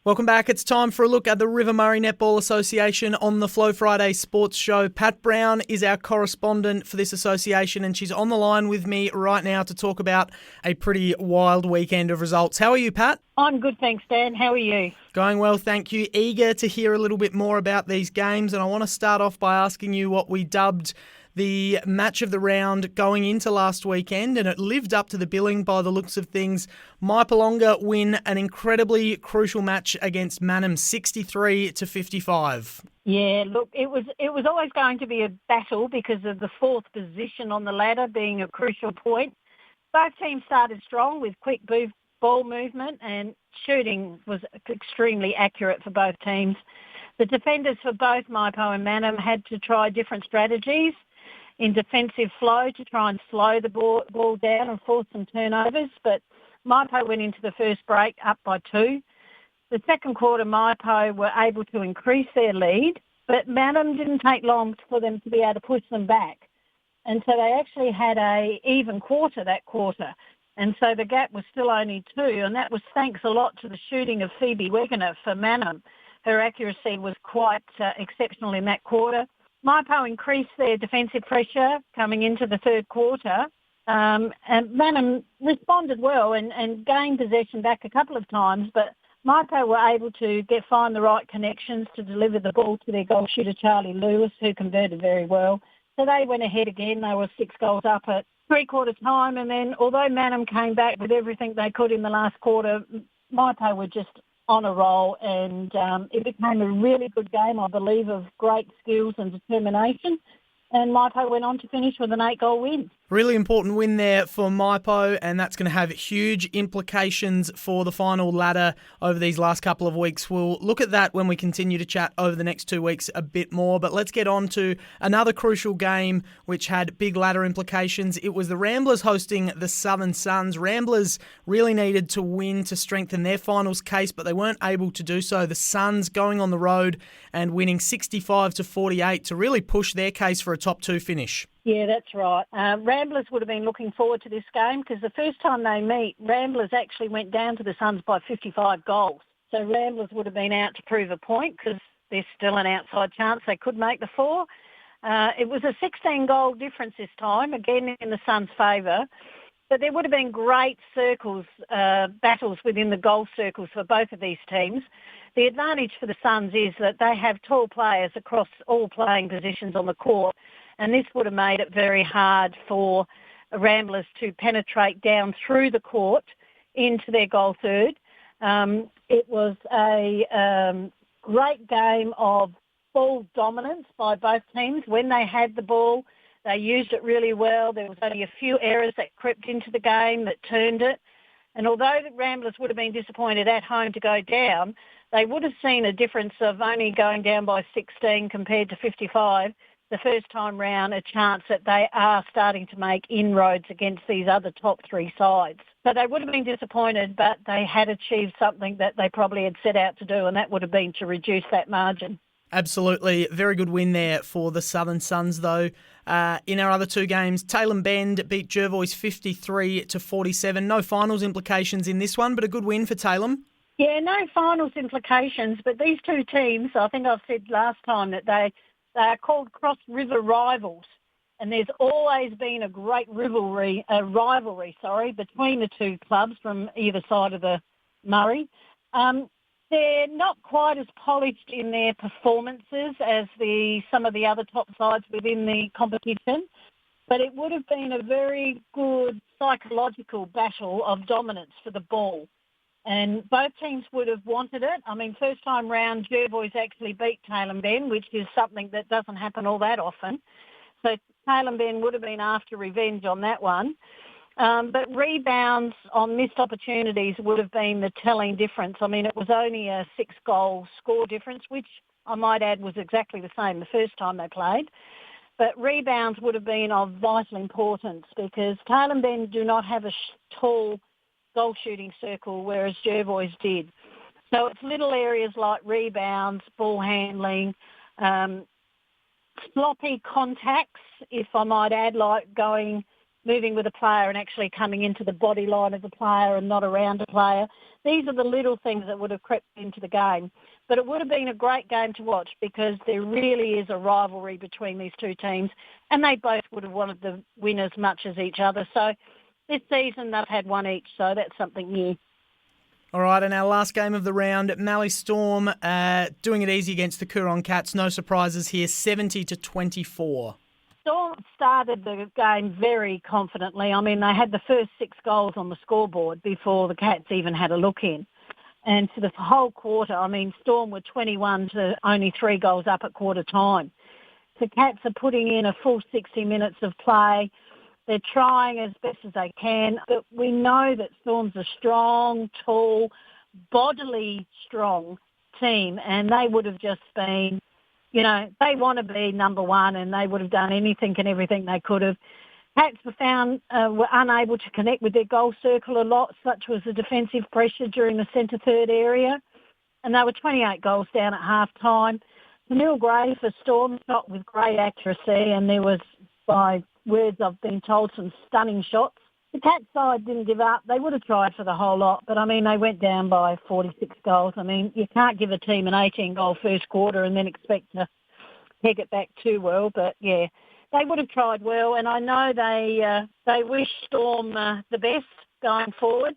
Welcome back. It's time for a look at the River Murray Netball Association on the Flow Friday Sports Show. Pat Brown is our correspondent for this association, and she's on the line with me right now to talk about a pretty wild weekend of results. How are you, Pat? I'm good, thanks, Dan. How are you? Going well, thank you. Eager to hear a little bit more about these games, and I want to start off by asking you what we dubbed the match of the round going into last weekend, and it lived up to the billing by the looks of things. Mypolonga win an incredibly crucial match against Mannum, 63-55. Yeah, look, it was always going to be a battle because of the fourth position on the ladder being a crucial point. Both teams started strong with quick ball movement, and shooting was extremely accurate for both teams. The defenders for both Mypo and Mannum had to try different strategies in defensive flow to try and slow the ball down and force some turnovers, but Mypo went into the first break up by 2. The second quarter, Mypo were able to increase their lead, but Mannum didn't take long for them to be able to push them back. And so they actually had a even quarter that quarter. And so the gap was still only 2, and that was thanks a lot to the shooting of Phoebe Wegener for Mannum. Her accuracy was quite exceptional in that quarter. Mypo increased their defensive pressure coming into the third quarter, and Mannum responded well and gained possession back a couple of times, but Mypo were able to find the right connections to deliver the ball to their goal shooter, Charlie Lewis, who converted very well. So they went ahead again. They were 6 goals up at three-quarter time, and then although Mannum came back with everything they could in the last quarter, Mypo were just on a roll, and it became a really good game, I believe, of great skills and determination. And Mypo went on to finish with an 8-goal win. Really important win there for Mypo, and that's going to have huge implications for the final ladder over these last couple of weeks. We'll look at that when we continue to chat over the next 2 weeks a bit more, but let's get on to another crucial game which had big ladder implications. It was the Ramblers hosting the Southern Suns. Ramblers really needed to win to strengthen their finals case, but they weren't able to do so. The Suns going on the road and winning 65-48 to really push their case for a top 2 finish. Yeah, that's right. Ramblers would have been looking forward to this game because the first time they meet, Ramblers actually went down to the Suns by 55 goals. So Ramblers would have been out to prove a point because there's still an outside chance they could make the 4. It was a 16-goal difference this time, again in the Suns' favour. But there would have been great battles within the goal circles for both of these teams. The advantage for the Suns is that they have tall players across all playing positions on the court, and this would have made it very hard for Ramblers to penetrate down through the court into their goal third. It was a great game of ball dominance by both teams. When they had the ball, they used it really well. There was only a few errors that crept into the game that turned it. And although the Ramblers would have been disappointed at home to go down, they would have seen a difference of only going down by 16 compared to 55. The first time round, a chance that they are starting to make inroads against these other top 3 sides. So they would have been disappointed, but they had achieved something that they probably had set out to do, and that would have been to reduce that margin. Absolutely. Very good win there for the Southern Suns, though. In our other 2 games, Tailem Bend beat Jervois 53-47. No finals implications in this one, but a good win for Tailem. Yeah, no finals implications, but these 2 teams, I think I've said last time that they are called cross-river rivals, and there's always been a great rivalry between the 2 clubs from either side of the Murray. They're not quite as polished in their performances as some of the other top sides within the competition, but it would have been a very good psychological battle of dominance for the ball. And both teams would have wanted it. I mean, first time round, Jervois actually beat Tailem Bend, which is something that doesn't happen all that often. So Tailem Bend would have been after revenge on that one. But rebounds on missed opportunities would have been the telling difference. I mean, it was only a 6-goal score difference, which I might add was exactly the same the first time they played. But rebounds would have been of vital importance because Tailem Bend do not have a tall goal shooting circle, whereas Jervois did. So it's little areas like rebounds, ball handling, sloppy contacts, if I might add, like going moving with a player and actually coming into the body line of the player and not around a player. These are the little things that would have crept into the game. But it would have been a great game to watch because there really is a rivalry between these two teams, and they both would have wanted to win as much as each other. So this season they've had one each, so that's something new. All right, and our last game of the round, Mallee Storm doing it easy against the Coorong Cats. No surprises here, 70-24. Storm started the game very confidently. I mean, they had the first 6 goals on the scoreboard before the Cats even had a look in. And for the whole quarter, I mean, Storm were 21 to only 3 goals up at quarter time. The Cats are putting in a full 60 minutes of play. They're trying as best as they can. But we know that Storm's a strong, tall, bodily strong team, and they would have just been, you know, they want to be number one, and they would have done anything and everything they could have. Cats were unable to connect with their goal circle a lot, such was the defensive pressure during the centre third area, and they were 28 goals down at half time. Neil Gray for Storm shot with great accuracy, and there was, by words I've been told, some stunning shots. The Cats side didn't give up. They would have tried for the whole lot, but I mean, they went down by 46 goals. I mean, you can't give a team an 18-goal first quarter and then expect to peg it back too well, but yeah, they would have tried well, and I know they wish Storm the best going forward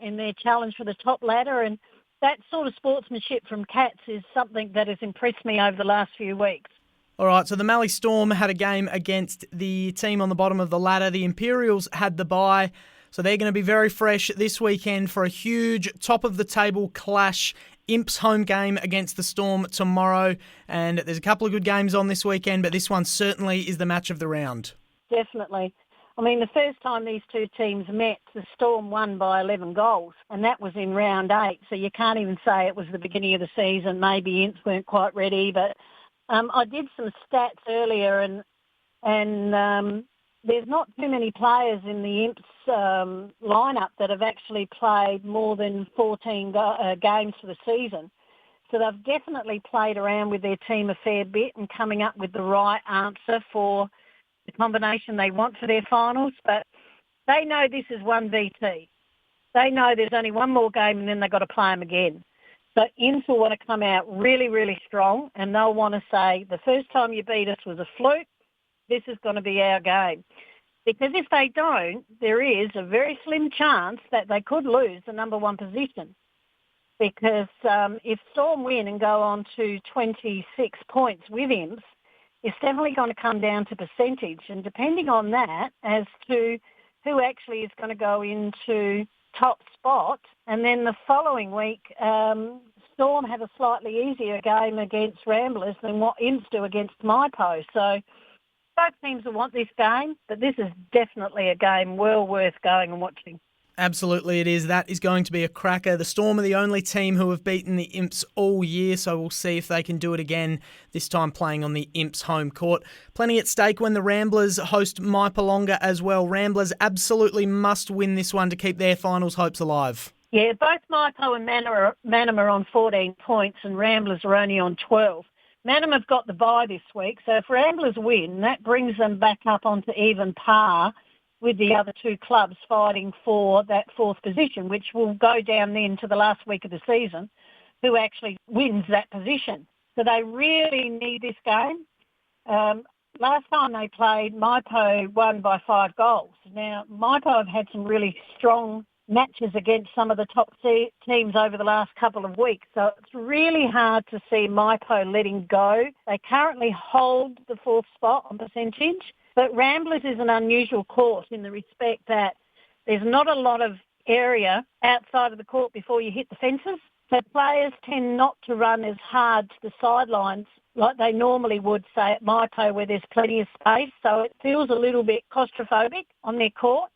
in their challenge for the top ladder, and that sort of sportsmanship from Cats is something that has impressed me over the last few weeks. All right, so the Mallee Storm had a game against the team on the bottom of the ladder. The Imperials had the bye, so they're going to be very fresh this weekend for a huge top-of-the-table clash. Imps home game against the Storm tomorrow, and there's a couple of good games on this weekend, but this one certainly is the match of the round. Definitely. I mean, the first time these two teams met, the Storm won by 11 goals, and that was in round 8, so you can't even say it was the beginning of the season. Maybe Imps weren't quite ready, but I did some stats earlier, and there's not too many players in the Imps lineup that have actually played more than 14 games for the season. So they've definitely played around with their team a fair bit and coming up with the right answer for the combination they want for their finals. But they know this is 1VT. They know there's only one more game and then they've got to play them again. So Imps will want to come out really, really strong, and they'll want to say, the first time you beat us was a fluke. This is going to be our game. Because if they don't, there is a very slim chance that they could lose the number 1 position. Because if Storm win and go on to 26 points with Imps, it's definitely going to come down to percentage. And depending on that, as to who actually is going to go into top spot, and then the following week, Storm have a slightly easier game against Ramblers than what Imps do against Mypo. So both teams will want this game, but this is definitely a game well worth going and watching. Absolutely it is. That is going to be a cracker. The Storm are the only team who have beaten the Imps all year, so we'll see if they can do it again, this time playing on the Imps home court. Plenty at stake when the Ramblers host Mypolonga as well. Ramblers absolutely must win this one to keep their finals hopes alive. Yeah, both Mypo and Mannum are on 14 points and Ramblers are only on 12. Mannum have got the bye this week, so if Ramblers win, that brings them back up onto even par with the other two clubs fighting for that 4th position, which will go down then to the last week of the season, who actually wins that position. So they really need this game. Last time they played, Mypo won by 5 goals. Now, Mypo have had some really strong matches against some of the top teams over the last couple of weeks. So it's really hard to see Mypo letting go. They currently hold the 4th spot on percentage, but Ramblers is an unusual court in the respect that there's not a lot of area outside of the court before you hit the fences. So players tend not to run as hard to the sidelines like they normally would, say, at Mypo, where there's plenty of space. So it feels a little bit claustrophobic on their court.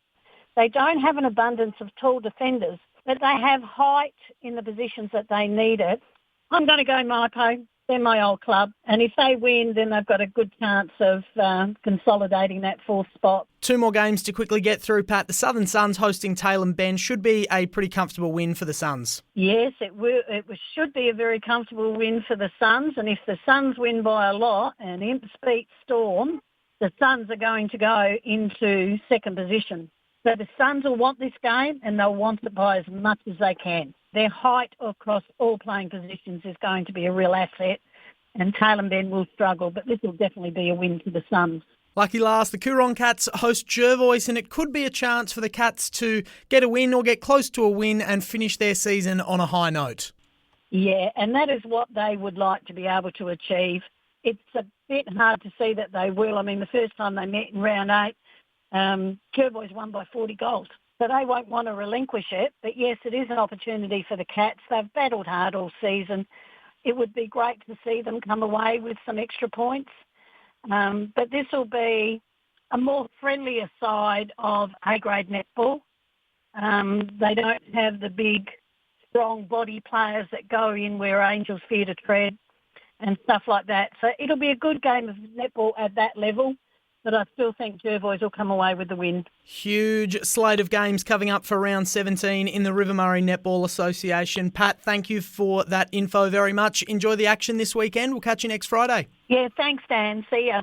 They don't have an abundance of tall defenders, but they have height in the positions that they need it. I'm going to go Mypo. They're my old club. And if they win, then they've got a good chance of consolidating that 4th spot. 2 more games to quickly get through, Pat. The Southern Suns hosting Tailem Bend should be a pretty comfortable win for the Suns. Yes, it should be a very comfortable win for the Suns. And if the Suns win by a lot and Imps beat Storm, the Suns are going to go into second position. So the Suns will want this game, and they'll want it by as much as they can. Their height across all playing positions is going to be a real asset, and Taylor Ben will struggle, but this will definitely be a win for the Suns. Lucky last, the Coorong Cats host Jervois, and it could be a chance for the Cats to get a win or get close to a win and finish their season on a high note. Yeah, and that is what they would like to be able to achieve. It's a bit hard to see that they will. I mean, the first time they met in round 8, Jervois won by 40 goals. So they won't want to relinquish it. But yes, it is an opportunity for the Cats. They've battled hard all season. It would be great to see them come away with some extra points. But this will be a more friendlier side of A-grade netball. They don't have the big, strong body players that go in where Angels fear to tread and stuff like that. So it'll be a good game of netball at that level, but I still think Jervois will come away with the win. Huge slate of games coming up for round 17 in the River Murray Netball Association. Pat, thank you for that info very much. Enjoy the action this weekend. We'll catch you next Friday. Yeah, thanks, Dan. See ya.